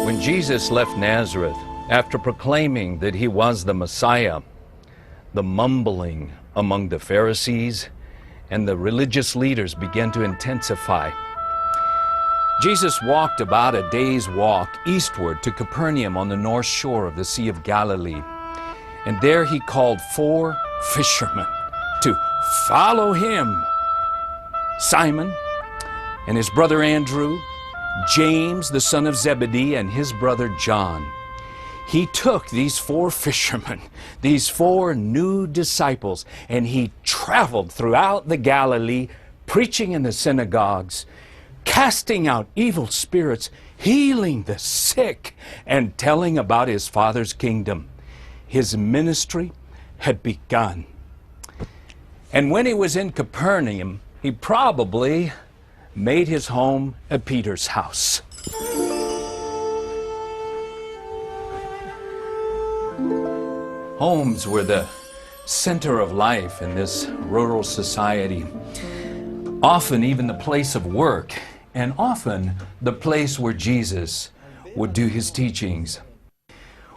When Jesus left Nazareth, after proclaiming that he was the Messiah, the mumbling among the Pharisees and the religious leaders began to intensify. Jesus walked about a day's walk eastward to Capernaum on the north shore of the Sea of Galilee. And there he called 4 fishermen to follow him. Simon and his brother Andrew, James the son of Zebedee and his brother John. He took these 4 fishermen, these 4 new disciples, and he traveled throughout the Galilee, preaching in the synagogues, casting out evil spirits, healing the sick, and telling about his Father's kingdom. His ministry had begun. And when he was in Capernaum, he probably made his home at Peter's house. Homes were the center of life in this rural society, often even the place of work, and often the place where Jesus would do his teachings.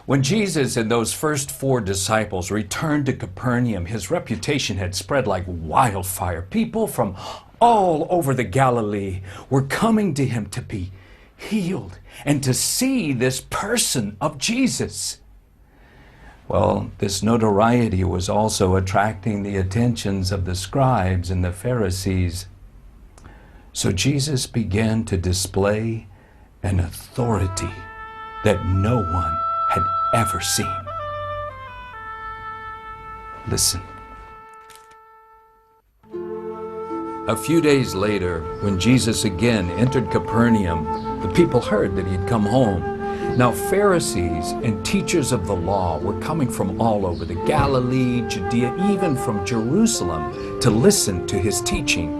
When Jesus and those first 4 disciples returned to Capernaum, his reputation had spread like wildfire. People from all over the Galilee were coming to him to be healed and to see this person of Jesus. Well, this notoriety was also attracting the attentions of the scribes and the Pharisees. So Jesus began to display an authority that no one had ever seen. Listen. A few days later, when Jesus again entered Capernaum, the people heard that he'd come home. Now Pharisees and teachers of the law were coming from all over the Galilee, Judea, even from Jerusalem to listen to his teaching.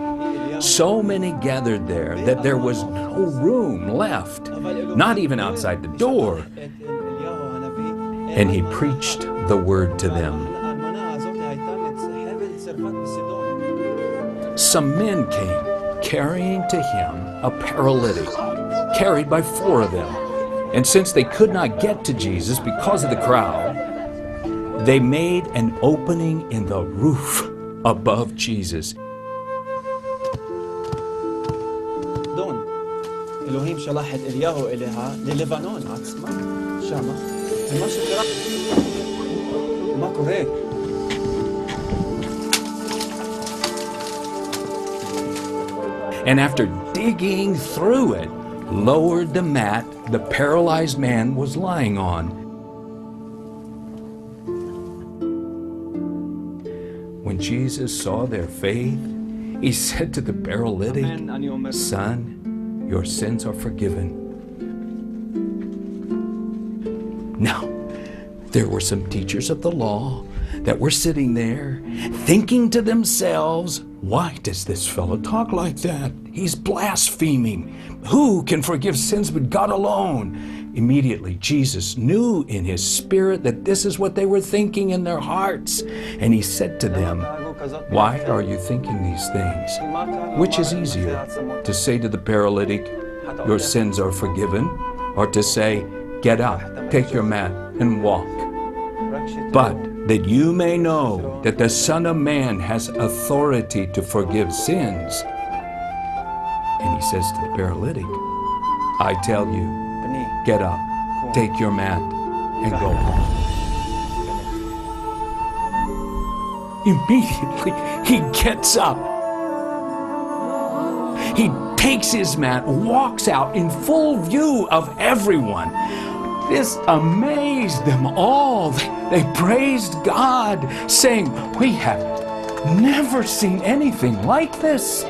So many gathered there that there was no room left, not even outside the door. And he preached the word to them. Some men came carrying to him a paralytic, carried by 4 of them. And since they could not get to Jesus because of the crowd, they made an opening in the roof above Jesus. Boone, אלוהים שלח את אליהו אליה ללבנון עצמה, שמה, ומה שקרה, מה קורה? And after digging through it, lowered the mat the paralyzed man was lying on. When Jesus saw their faith, he said to the paralytic, "Son, your sins are forgiven." Now, there were some teachers of the law that were sitting there thinking to themselves, "Why does this fellow talk like that? He's blaspheming. Who can forgive sins but God alone?" Immediately, Jesus knew in his spirit that this is what they were thinking in their hearts. And he said to them, "Why are you thinking these things? Which is easier, to say to the paralytic, 'Your sins are forgiven,' or to say, 'Get up, take your mat, and walk'? But that you may know that the Son of Man has authority to forgive sins." And he says to the paralytic, "I tell you, get up, take your mat, and go home." Immediately, he gets up. He takes his mat, walks out in full view of everyone. This amazed them all. They praised God, saying, "We have never seen anything like this."